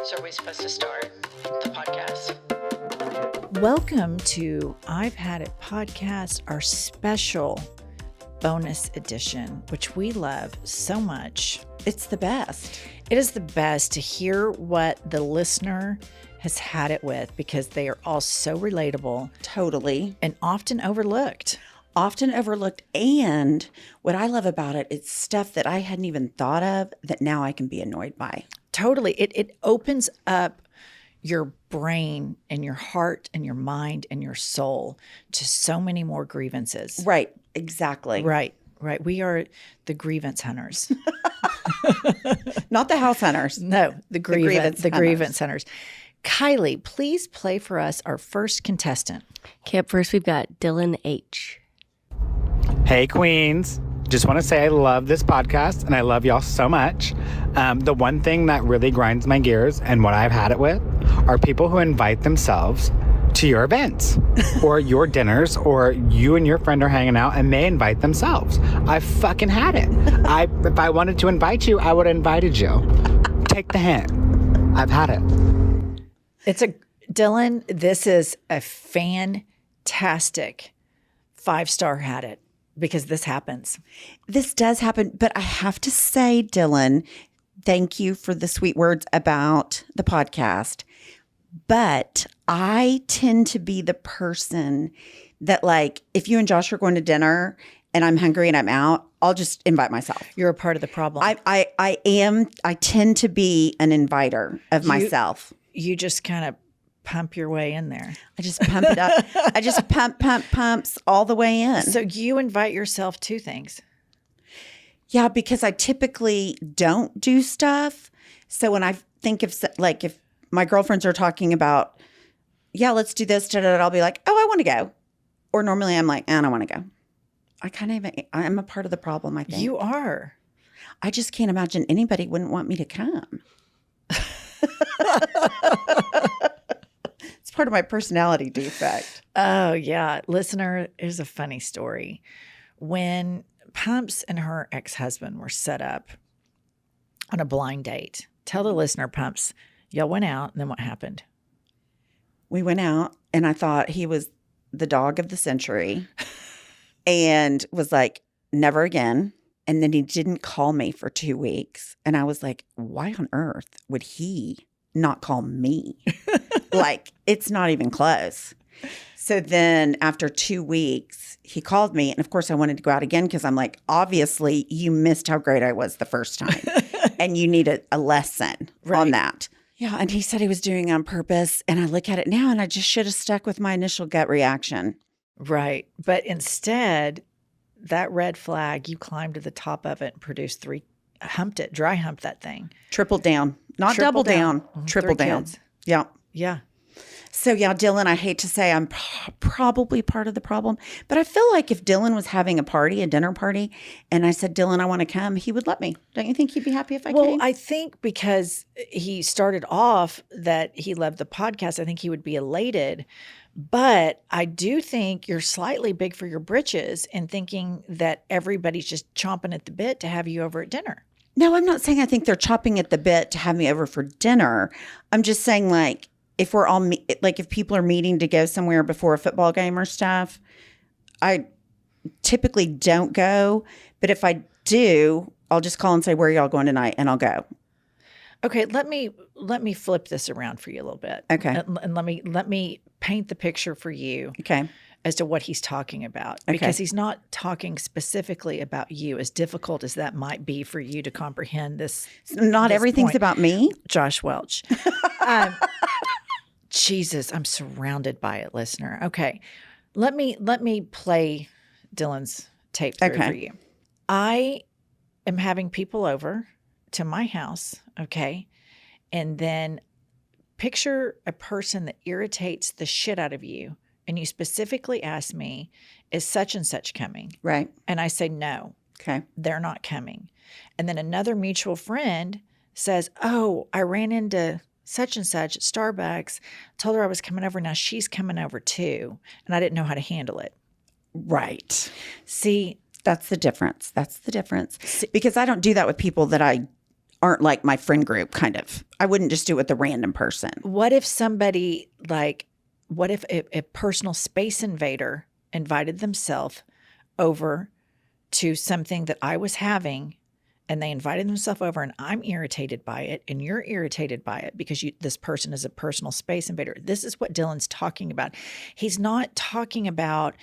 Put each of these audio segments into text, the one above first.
So are we supposed to start the podcast? Welcome to I've Had It podcast, our special bonus edition, which we love so much. It's the best. It is the best to hear what the listener has had it with because they are all so relatable. Totally. And often overlooked. And what I love about it, it's stuff that I hadn't even thought of that now I can be annoyed by. Totally. It opens up your brain and your heart and your mind and your soul to so many more grievances. Right. Exactly. Right. We are the grievance hunters. Not the house hunters. No, the grievance hunters. Kylie, please play for us our first contestant. Okay, up first we've got Dylan H. Hey, Queens. Just want to say I love this podcast and I love y'all so much. The one thing that really grinds my gears and what I've had it with are people who invite themselves to your events or your dinners, or you and your friend are hanging out and they invite themselves. I fucking had it. If I wanted to invite you, I would have invited you. Take the hint. I've had it. Dylan, this is a fantastic 5-star had it because this happens. This does happen, but I have to say, Dylan, thank you for the sweet words about the podcast. But I tend to be the person that, like, if you and Josh are going to dinner and I'm hungry and I'm out, I'll just invite myself. You're a part of the problem. I tend to be an inviter of myself. You just kind of pump your way in there. I just pump it up. I just pumps all the way in. So you invite yourself to things. Yeah, because I typically don't do stuff. So when I think of, like, if my girlfriends are talking about, yeah, let's do this, I'll be like, oh, I want to go. Or normally I'm like, I don't want to go. I'm a part of the problem, I think. You are. I just can't imagine anybody wouldn't want me to come. It's part of my personality defect. Oh, yeah. Listener, here's a funny story. When Pumps and her ex-husband were set up on a blind date, tell the listener, Pumps, y'all went out, and then what happened? We went out, and I thought he was the dog of the century and was like, never again. And then he didn't call me for 2 weeks. And I was like, why on earth would he not call me? Like, it's not even close. So then after 2 weeks, he called me. And of course, I wanted to go out again because I'm like, obviously, you missed how great I was the first time. And you need a lesson on that. Yeah. And he said he was doing it on purpose. And I look at it now and I just should have stuck with my initial gut reaction. Right. But instead, that red flag, you climbed to the top of it and produced 3, dry humped that thing. Triple down. Not double down. Triple 3 down. kids. Yeah. Yeah. So, yeah, Dylan, I hate to say I'm probably part of the problem, but I feel like if Dylan was having a dinner party, and I said, Dylan, I want to come, he would let me. Don't you think he'd be happy if I came? Well, I think because he started off that he loved the podcast, I think he would be elated. But I do think you're slightly big for your britches in thinking that everybody's just chomping at the bit to have you over at dinner. No, I'm not saying I think they're chopping at the bit to have me over for dinner. I'm just saying, like, if we're all if people are meeting to go somewhere before a football game or stuff, I typically don't go. But if I do, I'll just call and say, where are y'all going tonight? And I'll go. Okay, let me flip this around for you a little bit. Okay. And let me paint the picture for you. Okay. As to what he's talking about. Okay. Because he's not talking specifically about you, as difficult as that might be for you to comprehend this. Not everything's point. about me. Josh Welch. Jesus, I'm surrounded by it, listener. Okay. Let me play Dylan's tape through for you. I am having people over to my house, okay? And then picture a person that irritates the shit out of you, and you specifically ask me, is such and such coming? Right. And I say, no. Okay. They're not coming. And then another mutual friend says, oh, I ran into such and such at Starbucks, told her I was coming over. Now she's coming over too. And I didn't know how to handle it. Right. See, That's the difference. That's the difference. Because I don't do that with people that I aren't like my friend group kind of. I wouldn't just do it with a random person. What if somebody what if a personal space invader invited themselves over to something that I was having, and they invited themselves over, and I'm irritated by it, and you're irritated by it because this person is a personal space invader. This is what Dylan's talking about. He's not talking about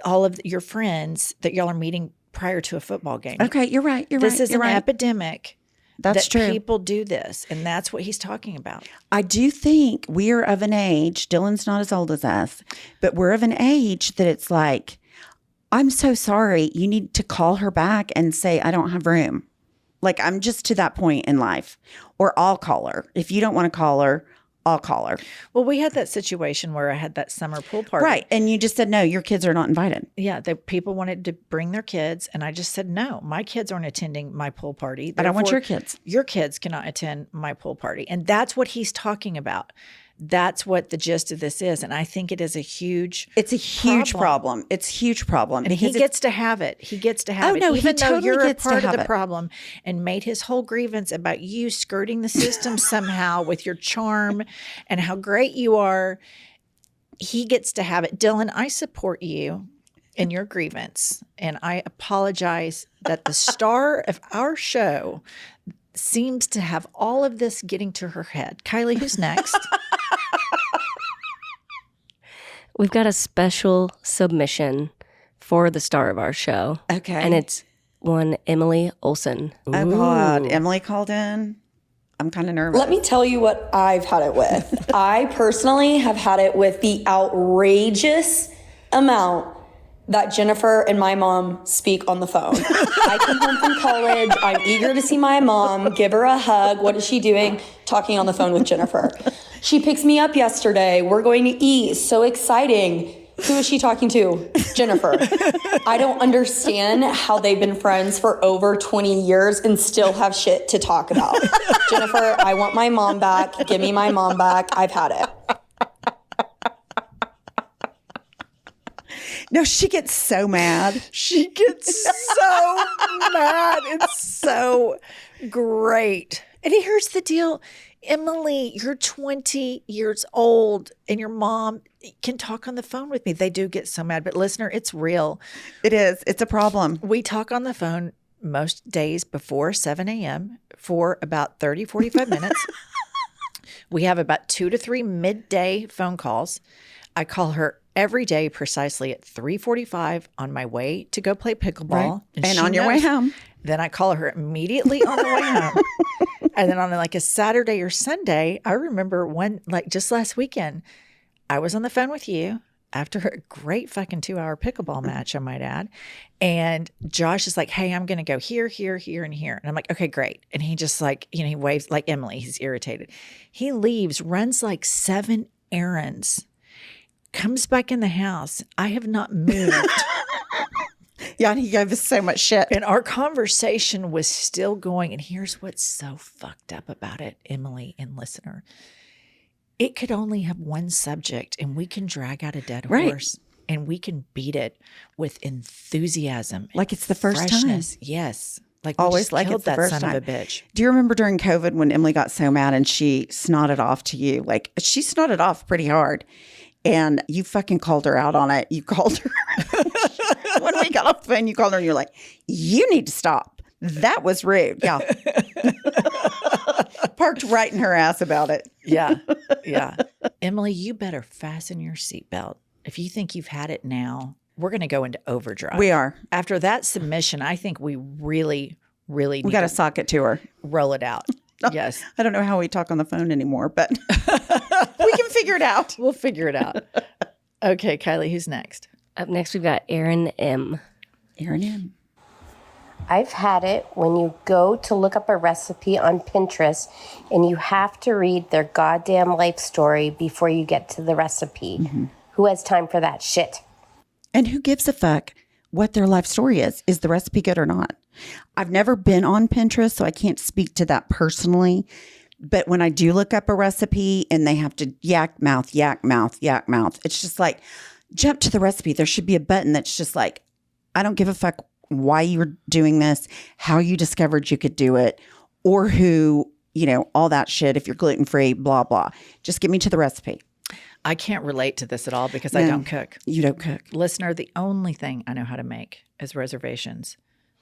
all of your friends that y'all are meeting prior to a football game. Okay, you're right. This is you're an right. epidemic. That's true. People do this, and that's what he's talking about. I do think we're of an age, Dylan's not as old as us, but we're of an age that it's like, I'm so sorry. You need to call her back and say, I don't have room. Like, I'm just to that point in life. Or I'll call her. If you don't want to call her, I'll call her. Well, we had that situation where I had that summer pool party. Right. And you just said, no, your kids are not invited. Yeah. People wanted to bring their kids. And I just said, no, my kids aren't attending my pool party. I don't want your Therefore, kids. Your kids cannot attend my pool party. And that's what he's talking about. That's what the gist of this is. And I think it is a huge It's a huge problem. It's a huge problem. And he gets to have it. He gets to have it. No, Even he totally though you're gets a to part of have the it. problem and made his whole grievance about you skirting the system somehow with your charm and how great you are, he gets to have it. Dylan, I support you in your grievance. And I apologize that the star of our show seems to have all of this getting to her head. Kylie, who's next? We've got a special submission for the star of our show. Okay. And it's one Emily Olson. Oh, God. Emily called in. I'm kind of nervous. Let me tell you what I've had it with. I personally have had it with the outrageous amount that Jennifer and my mom speak on the phone. I come home from college. I'm eager to see my mom, give her a hug. What is she doing? Talking on the phone with Jennifer. She picks me up yesterday. We're going to eat. So exciting. Who is she talking to? Jennifer. I don't understand how they've been friends for over 20 years and still have shit to talk about. Jennifer, I want my mom back. Give me my mom back. I've had it. No, she gets so mad. She gets so mad. It's so great. And here's the deal. Emily, you're 20 years old and your mom can talk on the phone with me. They do get so mad. But listener, it's real. It is. It's a problem. We talk on the phone most days before 7 a.m. for about 30, 45 minutes. We have about 2 to 3 midday phone calls. I call her every day precisely at 3:45 on my way to go play pickleball. Right. And she on your way knows. home. Then I call her immediately on the way home. And then on like a Saturday or Sunday, I remember just last weekend, I was on the phone with you after a great fucking 2-hour pickleball match, I might add. And Josh is like, hey, I'm going to go here, here, here, and here. And I'm like, okay, great. And he just he waves like Emily. He's irritated. He leaves, runs like 7 errands, comes back in the house. I have not moved. Yeah, and he gave us so much shit. And our conversation was still going. And here's what's so fucked up about it, Emily and listener. It could only have one subject, and we can drag out a dead horse and we can beat it with enthusiasm. Like it's the first freshness. time. Yes. Like we Always just like killed it's the that first son time. of a bitch. Do you remember during COVID when Emily got so mad and she snotted off to you? Like she snotted off pretty hard. And you fucking called her out on it. You called her. When we got off the phone, you called her and you're like, you need to stop. That was rude. Yeah. Parked right in her ass about it. Yeah. Yeah. Emily, you better fasten your seatbelt. If you think you've had it now, we're going to go into overdrive. We are. After that submission, I think we really We need got to to sock it to her. roll it out. Yes. I don't know how we talk on the phone anymore, but we can figure it out. We'll figure it out. Okay, Kylie, who's next? Up next, we've got Erin M. Erin M. I've had it when you go to look up a recipe on Pinterest and you have to read their goddamn life story before you get to the recipe. Mm-hmm. Who has time for that shit? And who gives a fuck what their life story is? Is the recipe good or not? I've never been on Pinterest, so I can't speak to that personally. But when I do look up a recipe and they have to yak mouth, it's just like, jump to the recipe. There should be a button that's just like, I don't give a fuck why you're doing this, how you discovered you could do it, or who, all that shit, if you're gluten-free, blah, blah. Just get me to the recipe. I can't relate to this at all because I don't cook. You don't cook. Listener, the only thing I know how to make is reservations.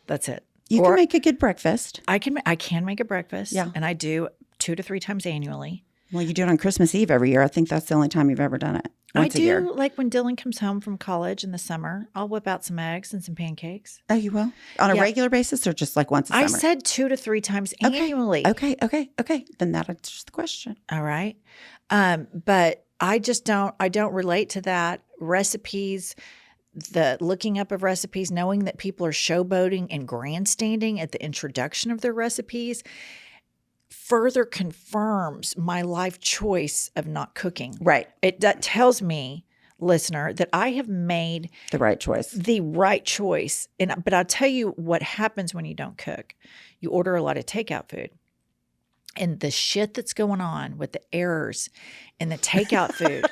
That's it. You can make a good breakfast. I can make a breakfast. Yeah. And I do 2 to 3 times annually. Well, you do it on Christmas Eve every year. I think that's the only time you've ever done it. Once a year. Like when Dylan comes home from college in the summer, I'll whip out some eggs and some pancakes. Oh, you will? On a regular basis or just like once a summer? I said 2 to 3 times annually. Okay. Then that answers the question. All right. But I don't relate to that. Recipes, the looking up of recipes, knowing that people are showboating and grandstanding at the introduction of their recipes further confirms my life choice of not cooking. Right. That tells me, listener, that I have made the right choice. But I'll tell you what happens when you don't cook. You order a lot of takeout food. And the shit that's going on with the errors in the takeout food,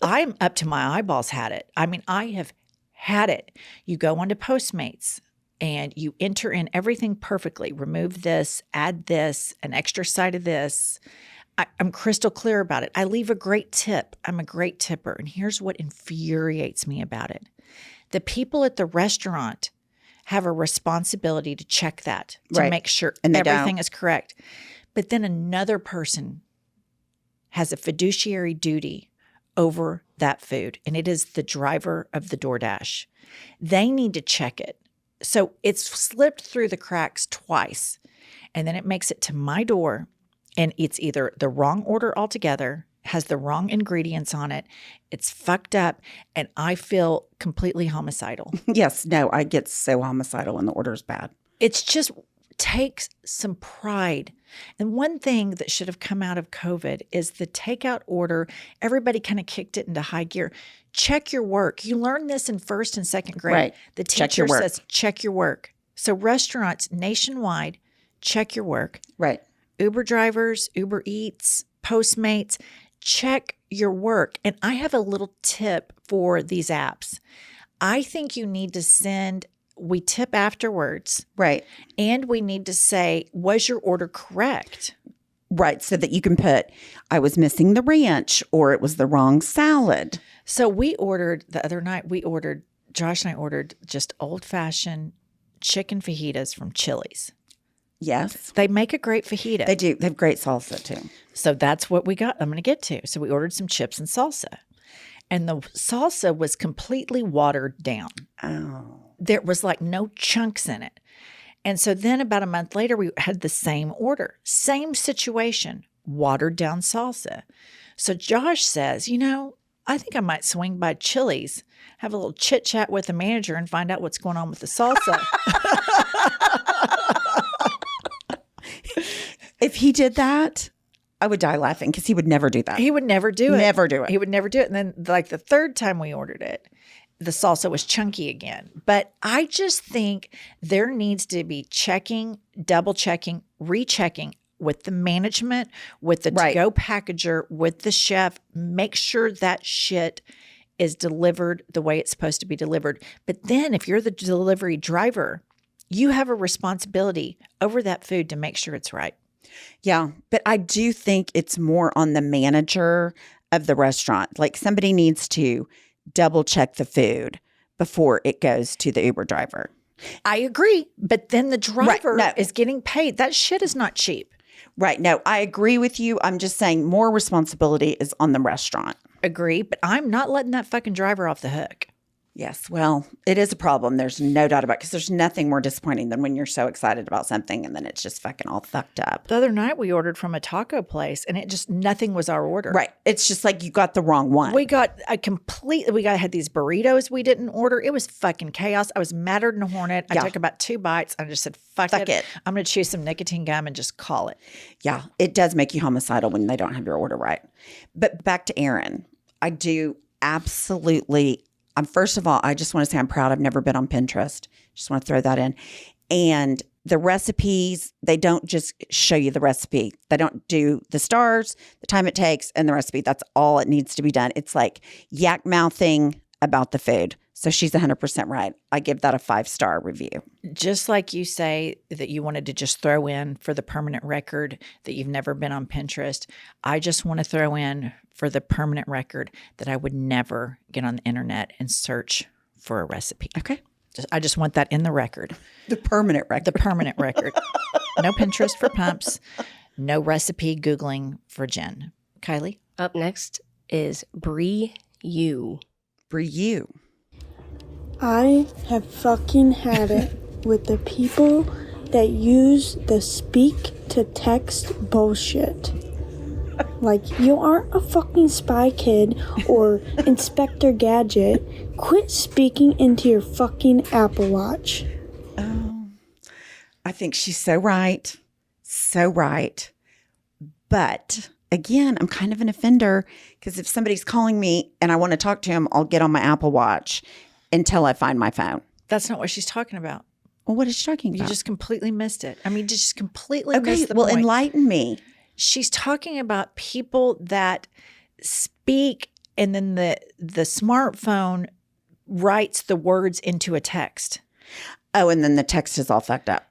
I'm up to my eyeballs had it. I mean, I have had it. You go onto Postmates and you enter in everything perfectly. Remove this, add this, an extra side of this. I'm crystal clear about it. I leave a great tip. I'm a great tipper. And here's what infuriates me about it. The people at the restaurant have a responsibility to check that, to make sure everything is correct. But then another person has a fiduciary duty over that food, and it is the driver of the DoorDash. They need to check it. So it's slipped through the cracks twice, and then it makes it to my door, and it's either the wrong order altogether, has the wrong ingredients on it, it's fucked up, and I feel completely homicidal. Yes, no, I get so homicidal when the order is bad. It's just takes some pride. And one thing that should have come out of COVID is the takeout order. Everybody kind of kicked it into high gear. Check your work. You learn this in 1st and 2nd grade. Right. The teacher says, check your work. So restaurants nationwide, check your work. Right. Uber drivers, Uber Eats, Postmates, check your work. And I have a little tip for these apps. I think you need to we tip afterwards. Right. And we need to say, was your order correct? Right. So that you can put, I was missing the ranch or it was the wrong salad. So the other night, Josh and I ordered just old-fashioned chicken fajitas from Chili's. Yes. They make a great fajita. They do. They have great salsa too. So that's what we got. I'm going to get to. So we ordered some chips and salsa. And the salsa was completely watered down. Oh. There was like no chunks in it. And so then about a month later, we had the same order, same situation, watered down salsa. So Josh says, I think I might swing by Chili's, have a little chit chat with the manager and find out what's going on with the salsa. If he did that, I would die laughing because he would never do that. He would never do it. Never do it. He would never do it. And then like the 3rd time we ordered it, the salsa was chunky again. But I just think there needs to be checking, double checking, rechecking with the management, with the to-go packager, with the chef. Make sure that shit is delivered the way it's supposed to be delivered. But then if you're the delivery driver, you have a responsibility over that food to make sure it's right. Yeah, but I do think it's more on the manager of the restaurant. Like somebody needs to double check the food before it goes to the Uber driver. I agree. But then the driver is getting paid. That shit is not cheap. Right. No, I agree with you. I'm just saying more responsibility is on the restaurant. Agree. But I'm not letting that fucking driver off the hook. Yes. Well, it is a problem. There's no doubt about it because there's nothing more disappointing than when you're so excited about something and then it's just fucking all fucked up. The other night we ordered from a taco place and nothing was our order. Right. It's just like you got the wrong one. We had these burritos we didn't order. It was fucking chaos. I was madder than a hornet. I took about 2 bites. I just said, fuck it. I'm going to chew some nicotine gum and just call it. Yeah. It does make you homicidal when they don't have your order right. But back to Aaron. I do absolutely. First of all, I just want to say I'm proud. I've never been on Pinterest. Just want to throw that in. And the recipes, they don't just show you the recipe. They don't do the stars, the time it takes, and the recipe. That's all it needs to be done. It's like yak mouthing about the food. So she's 100% right. I give that a 5-star review. Just like you say that you wanted to just throw in for the permanent record that you've never been on Pinterest, I just want to throw in for the permanent record that I would never get on the internet and search for a recipe. Okay. I just want that in the record. The permanent record. The permanent record. No Pinterest for pumps. No recipe Googling for gin. Kylie? Up next is Bree You. Bree You. I have fucking had it with the people that use the speak to text bullshit. Like, you aren't a fucking spy kid or Inspector Gadget. Quit speaking into your fucking Apple Watch. Oh, I think she's so right. So right. But again, I'm kind of an offender because if somebody's calling me and I want to talk to him, I'll get on my Apple Watch until I find my phone. That's not what she's talking about. Well, what is she talking about? You just completely missed it. I mean, just completely missed the well, point. enlighten me. She's talking about people that speak and then the smartphone writes the words into a text. Oh, and then the text is all fucked up.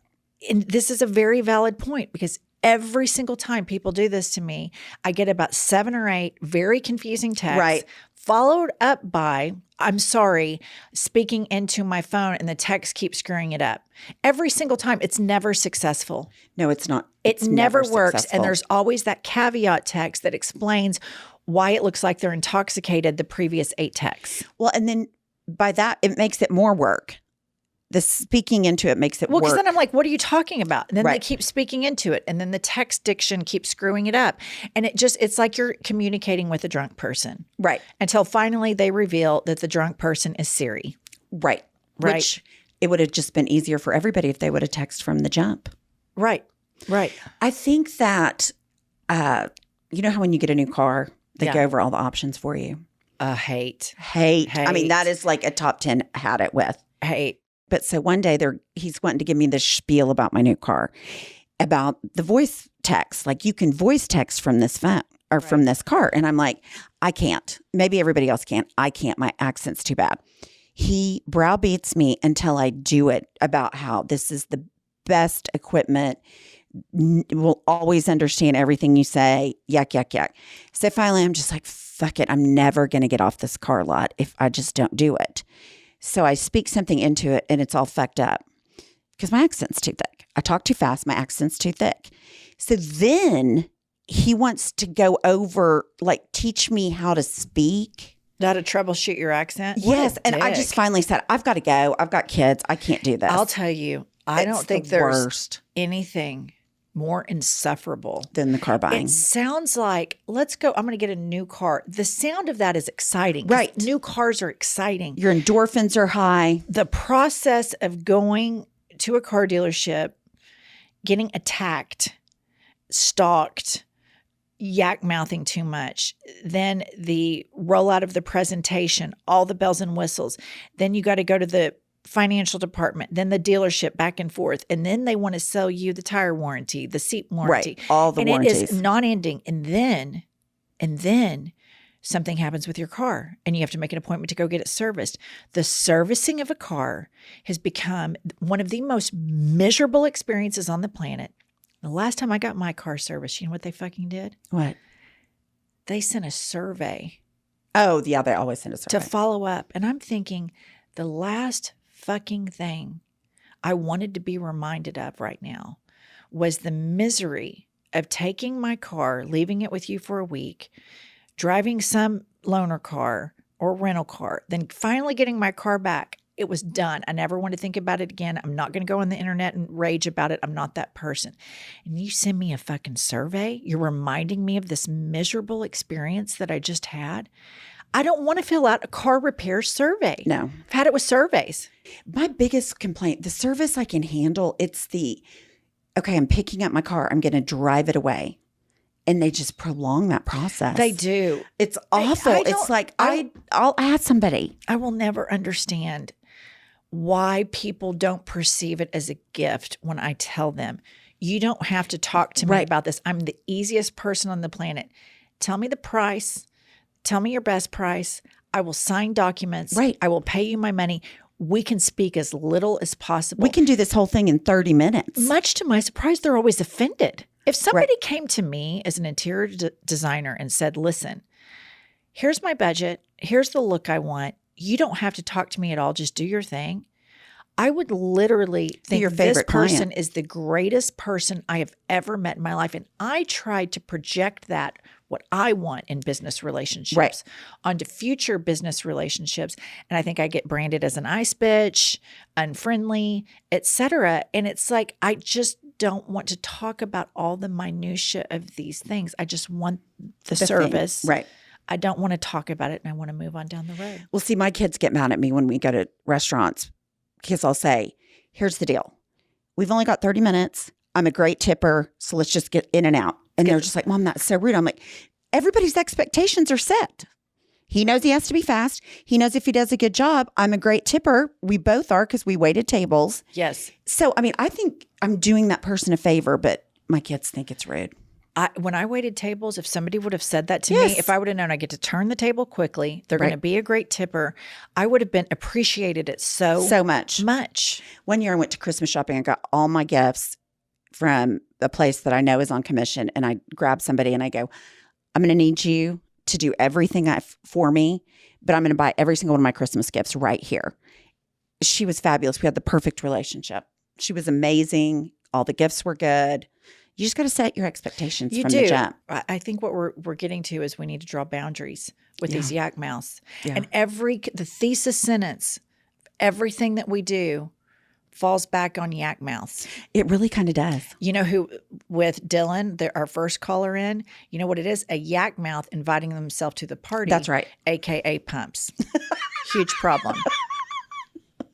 And this is a very valid point because every single time people do this to me, I get about 7 or 8 very confusing texts, Right. followed up by, I'm sorry, speaking into my phone, and the text keeps screwing it up. Every single time, it's never successful. No, it's not. It never works. successful. And there's always that caveat text that explains why it looks like they're intoxicated the previous 8 texts. Well, and then by that, it makes it more work. The speaking into it makes it Well, work. because then I'm like, what are you talking about? And then they Right. keep speaking into it. And then the text diction keeps screwing it up. And it's like you're communicating with a drunk person. Right. Until finally they reveal that the drunk person is Siri. Right. Right. Which it would have just been easier for everybody if they would have texted from the jump. Right. Right. I think that, you know how when you get a new car, they Yeah. go over all the options for you? Hate. Hate. I mean, Hate. that is like a top 10 had it with. Hate. But so one day he's wanting to give me this spiel about my new car, about the voice text. Like, you can voice text from this phone or from this car. And I'm like, I can't. Maybe everybody else can. I can't. My accent's too bad. He browbeats me until I do it about how this is the best equipment. Will always understand everything you say. Yuck, yuck, yuck. So finally, I'm just like, fuck it. I'm never going to get off this car lot if I just don't do it. So I speak something into it and it's all fucked up because my accent's too thick. I talk too fast. My accent's too thick. So then he wants to go over, like, teach me how to speak. How to troubleshoot your accent? What a Yes. And I just dick. finally said, I've got to go. I've got kids. I can't do this. I'll tell you, I It's don't think the there's worst. anything more insufferable Than the car buying. It sounds like, let's go, I'm going to get a new car. The sound of that is exciting. 'cause Right. New cars are exciting. Your endorphins are high. The process of going to a car dealership, getting attacked, stalked, yak mouthing too much, then the rollout of the presentation, all the bells and whistles. Then you got to go to the financial department, then the dealership, back and forth. And then they want to sell you the tire warranty, the seat warranty. Right. All the and warranties. it is non-ending. And then something happens with your car and you have to make an appointment to go get it serviced. The servicing of a car has become one of the most miserable experiences on the planet. The last time I got my car serviced, you know what they fucking did? What? They sent a survey Oh, yeah. They always send us to follow up. And I'm thinking, the last fucking thing I wanted to be reminded of right now was the misery of taking my car, leaving it with you for a week, driving some loaner car or rental car, then finally getting my car back. It was done. I never want to think about it again. I'm not going to go on the internet and rage about it. I'm not that person. And you send me a fucking survey. You're reminding me of this miserable experience that I just had. I don't want to fill out a car repair survey. No. I've had it with surveys. My biggest complaint, the service I can handle, it's okay, I'm picking up my car. I'm going to drive it away. And they just prolong that process. They do. It's awful. I don't- It's like, I'll add somebody. I will never understand why people don't perceive it as a gift when I tell them, you don't have to talk to me Right. about this. I'm the easiest person on the planet. Tell me the price. Tell me your best price. I will sign documents. Right. I will pay you my money. We can speak as little as possible. We can do this whole thing in 30 minutes. Much to my surprise, they're always offended. If somebody came to me as an interior designer and said, listen, here's my budget. Here's the look I want. You don't have to talk to me at all. Just do your thing. I would literally think your this favorite person client. is the greatest person I have ever met in my life. And I tried to project that, what I want in business relationships, onto future business relationships. And I think I get branded as an ice bitch, unfriendly, etc. And it's like, I just don't want to talk about all the minutia of these things. I just want the service. Thing. Right. I don't want to talk about it, and I want to move on down the road. Well, see, my kids get mad at me when we go to restaurants because I'll say, here's the deal. We've only got 30 minutes. I'm a great tipper, so let's just get in and out. And they're just like, Mom, that's so rude. I'm like, everybody's expectations are set. He knows he has to be fast. He knows if he does a good job, I'm a great tipper. We both are because we waited tables. Yes. So, I mean, I think I'm doing that person a favor, but my kids think it's rude. When I waited tables, if somebody would have said that to me, if I would have known I get to turn the table quickly, they're going to be a great tipper, I would have been appreciated it so much. One year I went to Christmas shopping. I got all my gifts from a place that I know is on commission, and I grabbed somebody and I go, I'm going to need you to do everything for me, but I'm going to buy every single one of my Christmas gifts right here. She was fabulous. We had the perfect relationship. She was amazing. All the gifts were good. You just got to set your expectations from the jump. I think what we're getting to is we need to draw boundaries with these yak mouths. Yeah. And the thesis sentence, everything that we do falls back on yak mouths. It really kind of does. You know who, with Dylan, our first caller in, you know what it is? A yak mouth inviting themselves to the party. That's right. AKA pumps. Huge problem.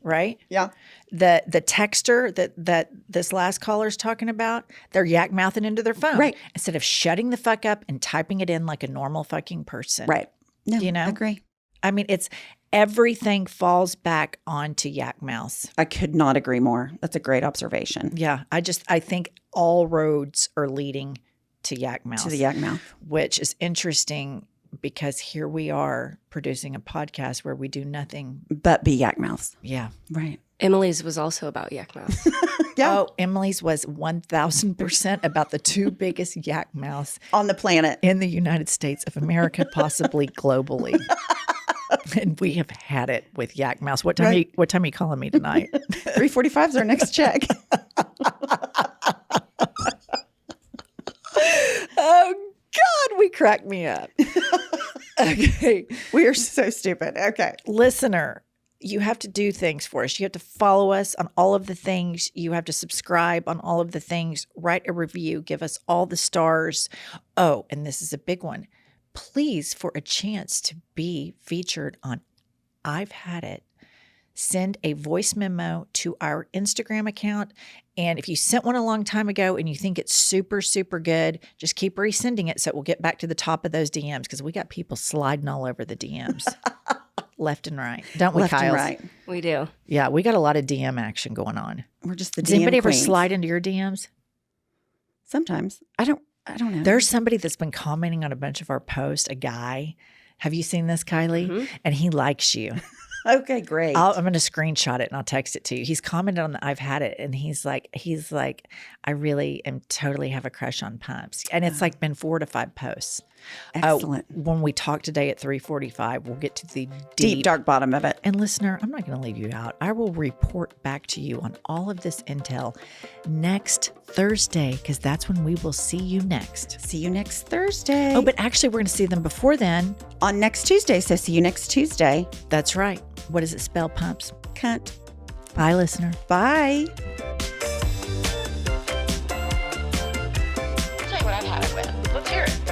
Right? Yeah. The texter that this last caller's talking about, they're yak mouthing into their phone. Right. Instead of shutting the fuck up and typing it in like a normal fucking person. Right. No, you know? I agree. I mean, it's everything falls back onto yak mouths. I could not agree more. That's a great observation. Yeah. I think all roads are leading to yak mouths. To the yak mouth. Which is interesting because here we are producing a podcast where we do nothing but be yak mouths. Yeah. Right. Emily's was also about yak mouths. Yeah. Oh, Emily's was 1,000% about the two biggest yak mouths on the planet, in the United States of America, possibly globally. And we have had it with yak mouths. What time are you calling me tonight? 3:45 is our next check. Oh God, we cracked me up. Okay. We are so stupid. Okay. Listener, you have to do things for us. You have to follow us on all of the things. You have to subscribe on all of the things. Write a review. Give us all the stars. Oh, and this is a big one. Please, for a chance to be featured on I've Had It, send a voice memo to our Instagram account. And if you sent one a long time ago and you think it's super, super good, just keep resending it so it will get back to the top of those DMs because we got people sliding all over the DMs. Left and right. Don't we, Left Kyle? and right. We do. Yeah, we got a lot of DM action going on. We're just the Does DM anybody ever queens. slide into your DMs? Sometimes. I don't know. There's somebody that's been commenting on a bunch of our posts, a guy. Have you seen this, Kylie? Mm-hmm. And he likes you. Okay, great. I'm going to screenshot it and I'll text it to you. He's commented on the I've Had It, and he's like, I really am totally have a crush on pumps. And it's like been 4 to 5 posts. Excellent. When we talk today at 3:45, we'll get to the Deep dark bottom of it. And listener, I'm not going to leave you out. I will report back to you on all of this intel next Thursday, because that's when we will see you next. See you next Thursday. Oh, but actually, we're going to see them before then. On next Tuesday. So see you next Tuesday. That's right. What does it spell, pumps? Cunt. Bye, listener. Bye. I'll tell you what I've had it with. Let's hear it.